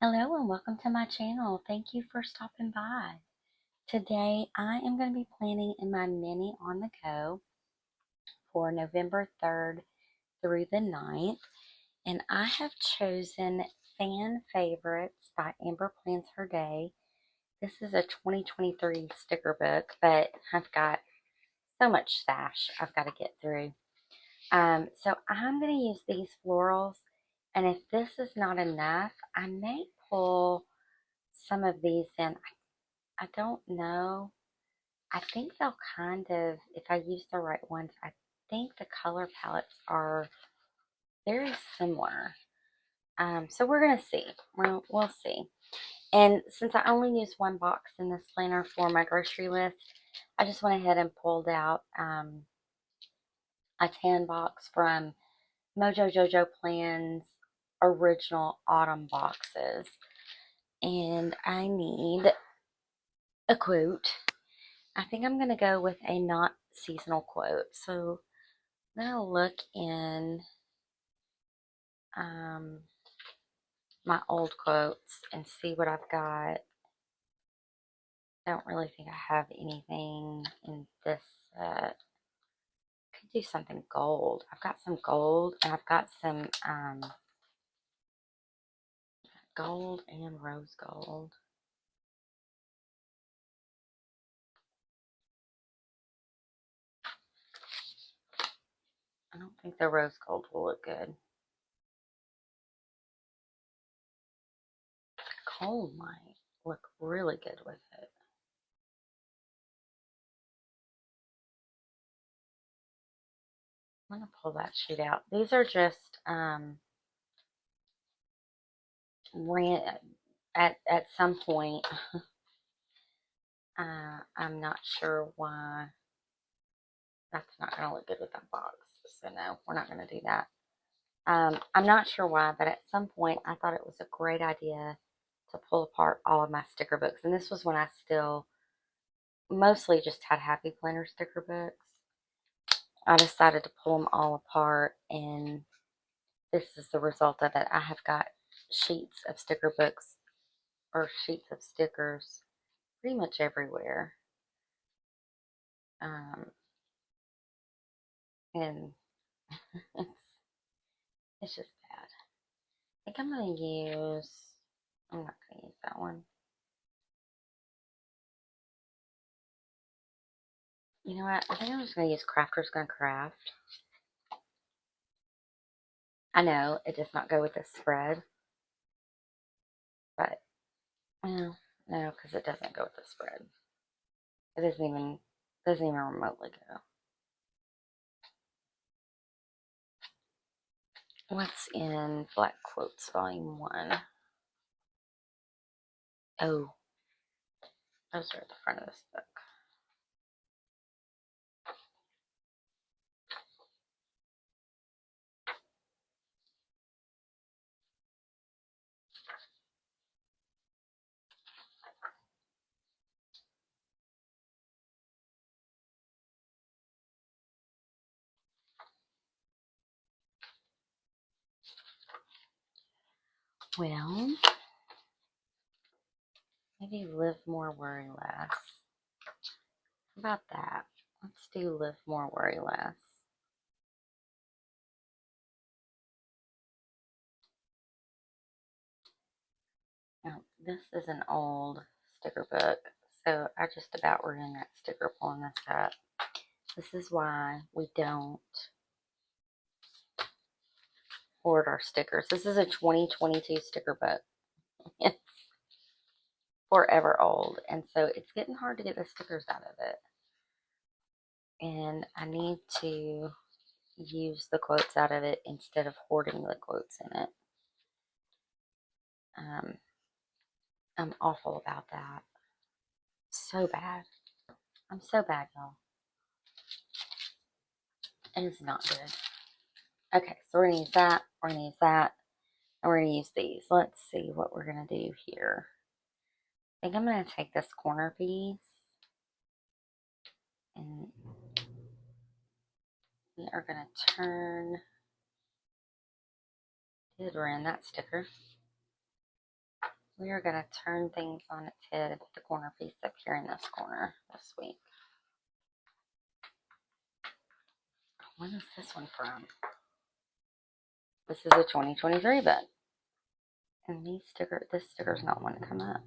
Hello and welcome to my channel. Thank you for stopping by. Today I am going to be planning in my mini on the go for November 3rd through the 9th, and I have chosen Fan Favorites by Amber Plans Her Day. This is a 2023 sticker book, but I've got so much stash I've got to get through. So I'm going to use these florals, and if this is not enough, I may pull some of these in. I don't know. I think they'll kind of, if I use the right ones, I think the color palettes are very similar. So we're going to see. We'll see. And since I only use one box in this planner for my grocery list, I just went ahead and pulled out a tan box from Mojo Jojo Plan's original autumn boxes. And I need a quote. I think I'm going to go with a not seasonal quote. So I'm going to look in um, my old quotes and see what I've got. I don't really think I have anything in this set. I could do something gold. I've got some gold and I've got some gold and rose gold. I don't think the rose gold will look good. Gold might look really good with it. I'm going to pull that sheet out. These are just at some point. I'm not sure why that's not going to look good with that box. So no, we're not going to do that. I'm not sure why, but at some point I thought it was a great idea to pull apart all of my sticker books. And this was when I still mostly just had Happy Planner sticker books. I decided to pull them all apart, and this is the result of it. I have got sheets of sticker books or sheets of stickers pretty much everywhere. And it's just bad. I think I'm going to use, I'm not going to use that one. You know what? I think I'm just going to use Crafter's Gonna Craft. I know it does not go with this spread, but no, because it doesn't go with the spread. It doesn't even remotely go. What's in Black Quotes Volume 1? Oh, those are at the front of this book. Well, maybe Live More, Worry Less. How about that? Let's do Live More, Worry Less. Now, this is an old sticker book, so I just about ruined that sticker pulling this up. This is why we don't hoard our stickers. This is a 2022 sticker book. It's forever old, and so it's getting hard to get the stickers out of it. And I need to use the quotes out of it instead of hoarding the quotes in it. I'm awful about that. So bad. I'm so bad, y'all. It is not good. Okay, so we're going to use that. We're going to use that. And we're going to use these. Let's see what we're going to do here. I think I'm going to take this corner piece. And we are going to turn. Did run that sticker. We are going to turn things on its head and put the corner piece up here in this corner this week. When is this one from? This is a 2023 book. And this sticker's not wanting to come up.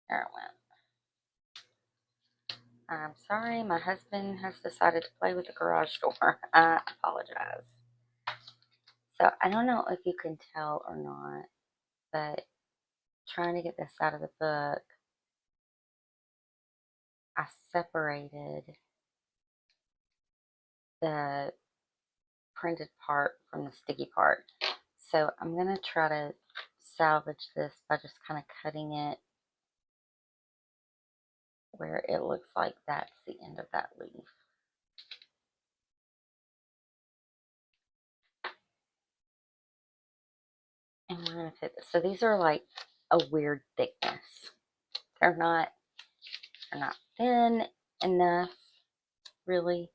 There it went. I'm sorry, my husband has decided to play with the garage door. I apologize. So I don't know if you can tell or not, but trying to get this out of the book, I separated the printed part from the sticky part. So I'm going to try to salvage this by just kind of cutting it where it looks like that's the end of that leaf. And we're going to fit this. So these are like a weird thickness. They're not thin enough really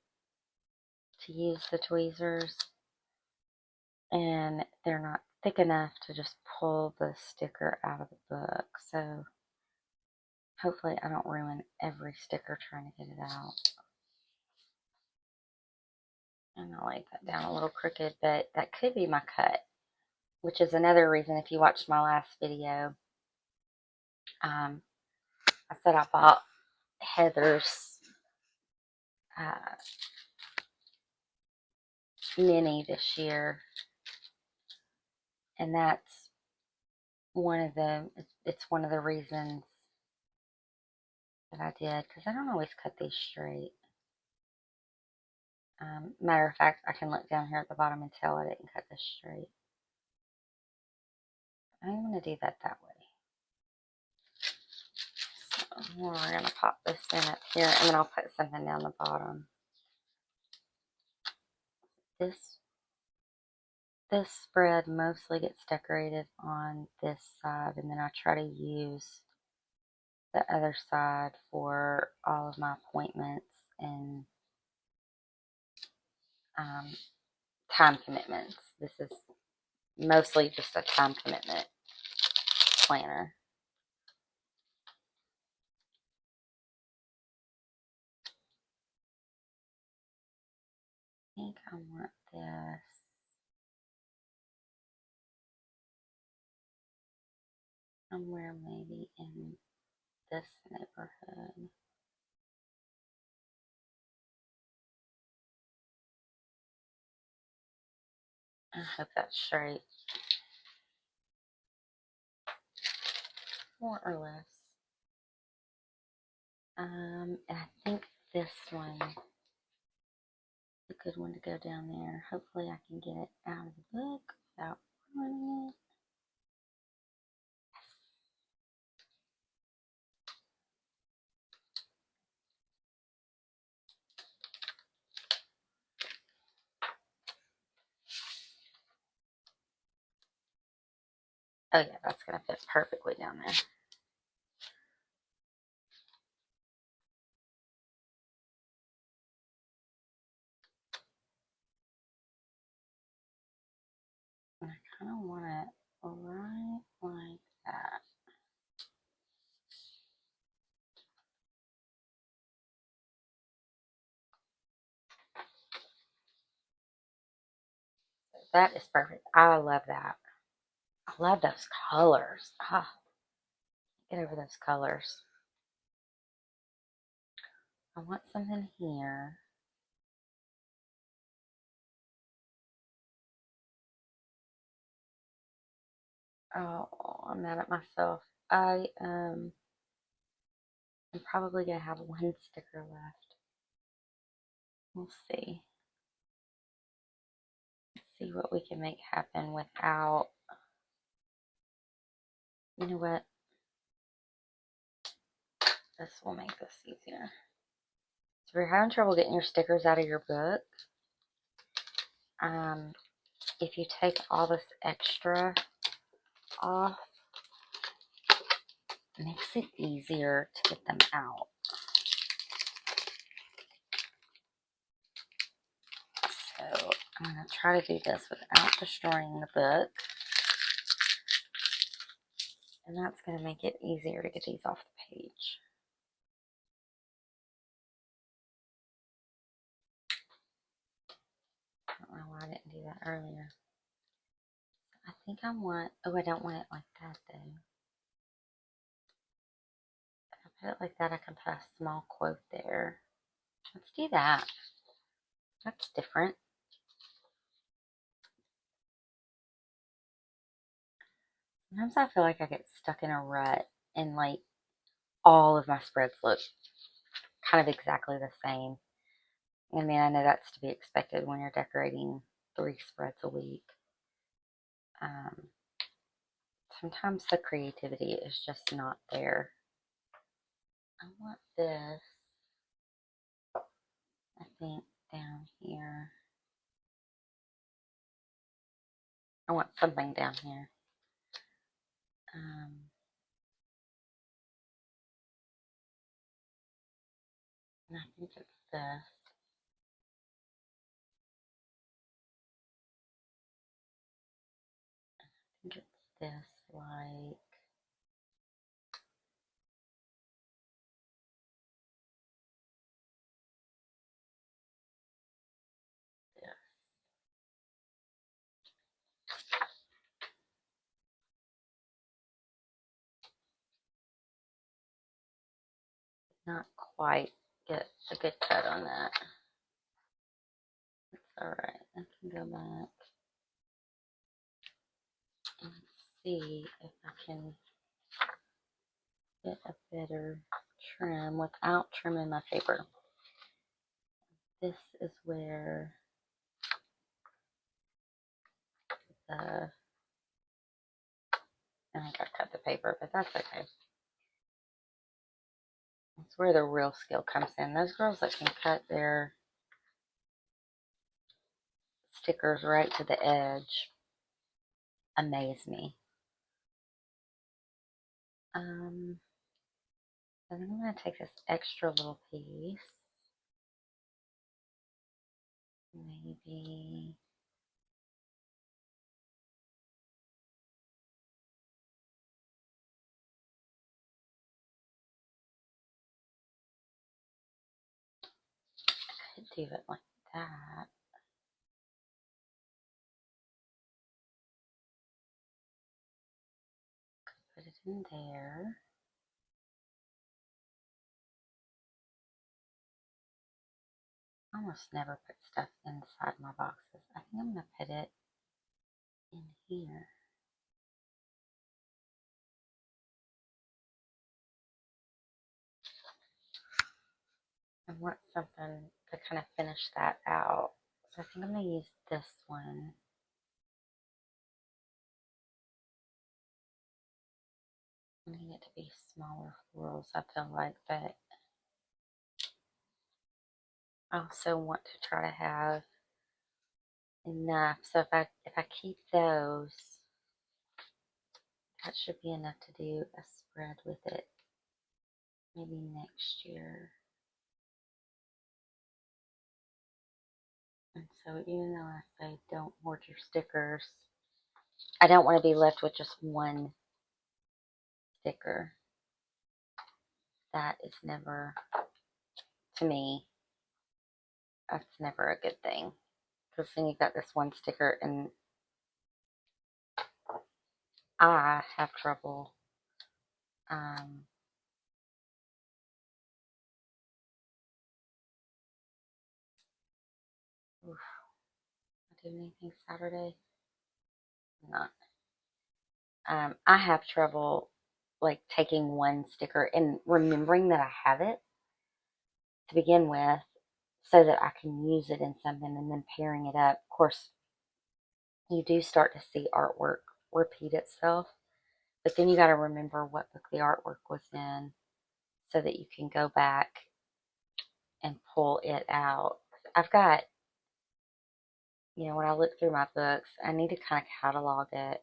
to use the tweezers, and they're not thick enough to just pull the sticker out of the book. So hopefully I don't ruin every sticker trying to get it out. And I laid that down a little crooked, but that could be my cut, which is another reason if you watched my last video, I said I bought Heather's mini this year, and that's it's one of the reasons that I did, because I don't always cut these straight. Matter of fact, I can look down here at the bottom and tell I didn't cut this straight. I'm going to do that way. So we're going to pop this in up here, and then I'll put something down the bottom. This spread mostly gets decorated on this side, and then I try to use the other side for all of my appointments and time commitments. This is mostly just a time commitment planner. I think I want this somewhere maybe in this neighborhood. I hope that's straight. More or less. And I think this one is a good one to go down there. Hopefully I can get it out of the book without ruining it. Oh yeah, that's going to fit perfectly down there. And I kind of want it right like that. That is perfect. I love that. I love those colors. Get over those colors. I want something here. Oh, I'm mad at myself. I'm probably gonna have one sticker left. We'll see. Let's see what we can make happen without. You know what? This will make this easier. So if you're having trouble getting your stickers out of your book, if you take all this extra off, it makes it easier to get them out. So I'm going to try to do this without destroying the book. And that's going to make it easier to get these off the page. I don't know why I didn't do that earlier. I think I want, oh, I don't want it like that though. If I put it like that, I can put a small quote there. Let's do that. That's different. Sometimes I feel like I get stuck in a rut and like all of my spreads look kind of exactly the same. I mean, I know that's to be expected when you're decorating 3 spreads a week. Um, Sometimes the creativity is just not there. I want this, I think, down here. I want something down here. And I think it's this. I think it's this, like, this. Not quite get a good cut on that. It's alright. I can go back and see if I can get a better trim without trimming my paper. This is where the, I think I cut the paper, but that's okay. That's where the real skill comes in. Those girls that can cut their stickers right to the edge amaze me. I think I'm going to take this extra little piece. Maybe I could do it like that. Put it in there. I almost never put stuff inside my boxes. I think I'm going to put it in here. I want something to kind of finish that out. So I think I'm going to use this one. I need it to be smaller florals, I feel like, but I also want to try to have enough. So if I keep those, that should be enough to do a spread with it maybe next year. And so even though I say don't hoard your stickers, I don't want to be left with just one sticker. That is never, to me, that's never a good thing. Because then you've got this one sticker, and I have trouble oof, I do anything Saturday? Not. I have trouble like taking one sticker and remembering that I have it to begin with so that I can use it in something and then pairing it up. Of course, you do start to see artwork repeat itself, but then you got to remember what book the artwork was in so that you can go back and pull it out. I've got, when I look through my books, I need to kind of catalog it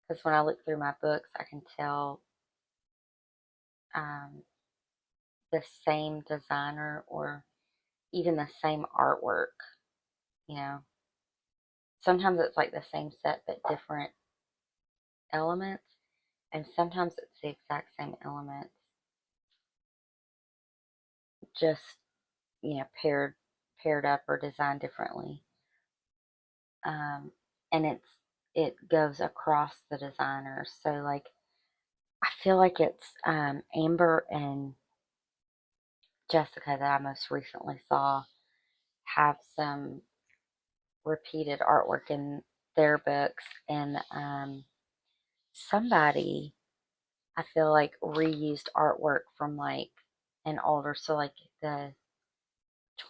because when I look through my books, I can tell um, the same designer or even the same artwork, you know. Sometimes it's like the same set but different elements. And sometimes it's the exact same elements, just, paired up or designed differently. And it goes across the designers. So like I feel like it's Amber and Jessica that I most recently saw have some repeated artwork in their books, and somebody I feel like reused artwork from like an older, so like the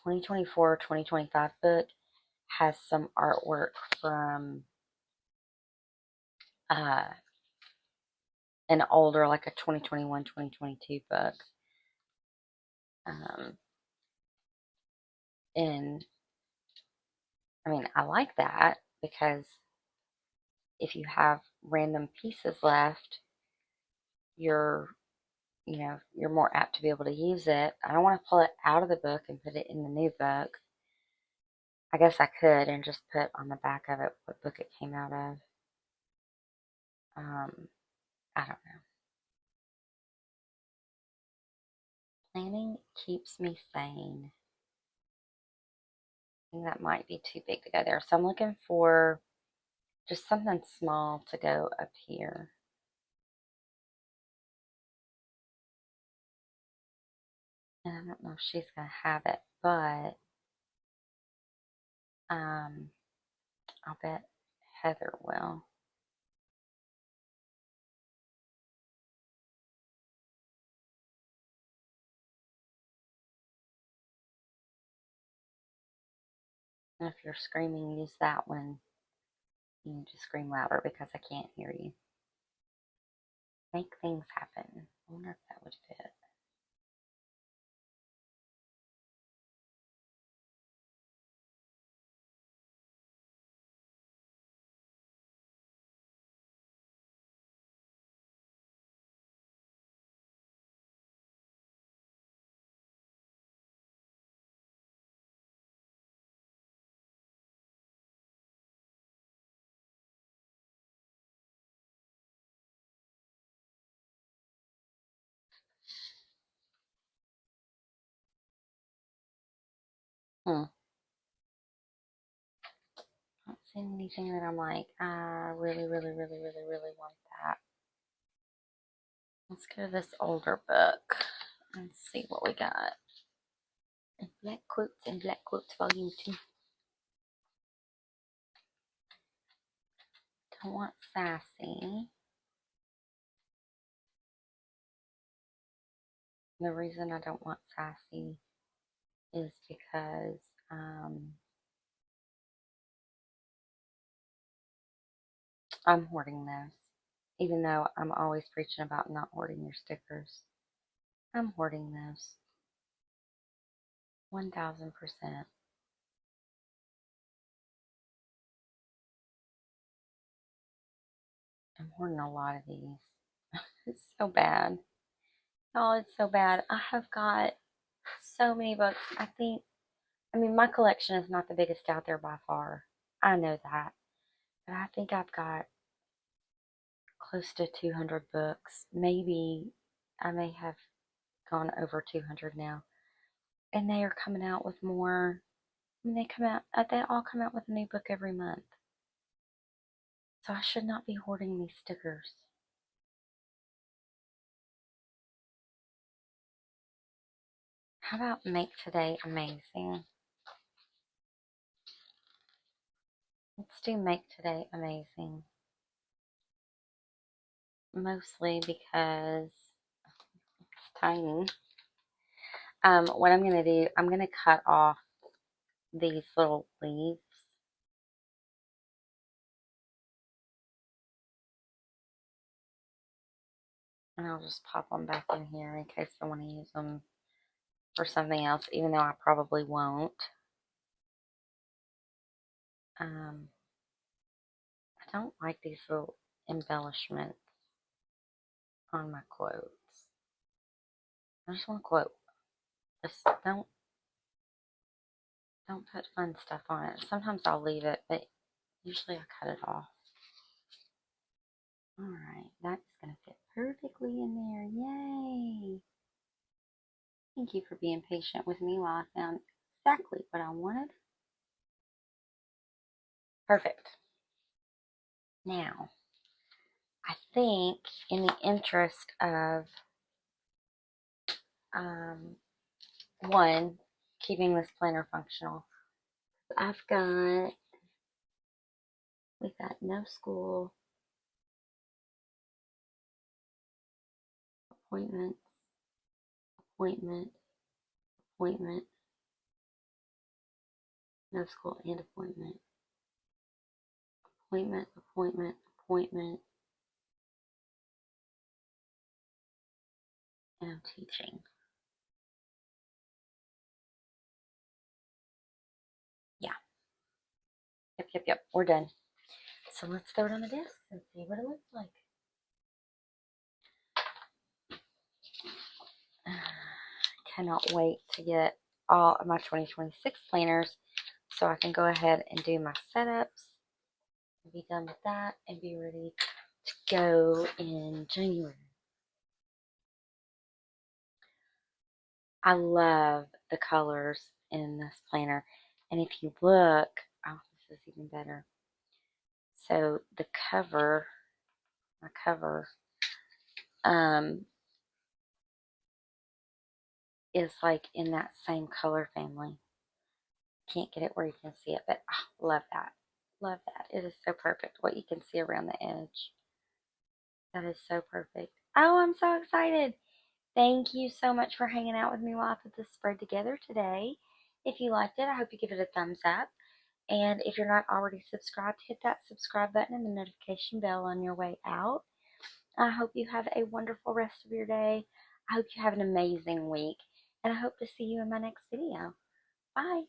2024 2025 book has some artwork from uh, an older, like a 2021 2022 book. Um, and I mean, I like that because if you have random pieces left, you're, you're more apt to be able to use it. I don't want to pull it out of the book and put it in the new book. I guess I could and just put on the back of it what book it came out of. I don't know. Planning keeps me sane. I think that might be too big to go there. So I'm looking for just something small to go up here. And I don't know if she's going to have it, but I'll bet Heather will. And if you're screaming, use that one. You need to scream louder because I can't hear you. Make things happen. I wonder if that would fit. Hmm. I don't see anything that I'm like, I really, really, really, really, really want that. Let's go to this older book and see what we got. Black Quotes and Black Quotes Volume 2. Don't want sassy. The reason I don't want sassy is because I'm hoarding those. Even though I'm always preaching about not hoarding your stickers, I'm hoarding those. 1000%. I'm hoarding a lot of these. It's so bad. Oh, it's so bad. I have got so many books. I mean, my collection is not the biggest out there by far. I know that. But I think I've got close to 200 books. Maybe I may have gone over 200 now. And they are coming out with more. I mean, they all come out with a new book every month. So I should not be hoarding these stickers. How about Make Today Amazing? Let's do Make Today Amazing. Mostly because it's tiny. What I'm going to do, I'm going to cut off these little leaves. And I'll just pop them back in here in case I want to use them for something else, even though I probably won't. I don't like these little embellishments on my quotes. I just want to quote. Just don't put fun stuff on it. Sometimes I'll leave it, but usually I cut it off. Alright, that's going to fit sparkly in there. Yay! Thank you for being patient with me while I found exactly what I wanted. Perfect. Now, I think in the interest of um, one, keeping this planner functional, we've got no school, appointments, appointment, appointment, no school and appointment, appointment, appointment, appointment, and I'm teaching. Yeah. Yep. We're done. So let's throw it on the desk and see what it looks like. Cannot wait to get all of my 2026 planners so I can go ahead and do my setups and be done with that and be ready to go in January. I love the colors in this planner. And if you look, oh, this is even better. So the cover, my cover, is like in that same color family. Can't get it where you can see it, but oh, love that. Love that. It is so perfect what you can see around the edge. That is so perfect. Oh, I'm so excited. Thank you so much for hanging out with me while I put this spread together today. If you liked it, I hope you give it a thumbs up. And if you're not already subscribed, hit that subscribe button and the notification bell on your way out. I hope you have a wonderful rest of your day. I hope you have an amazing week. And I hope to see you in my next video. Bye.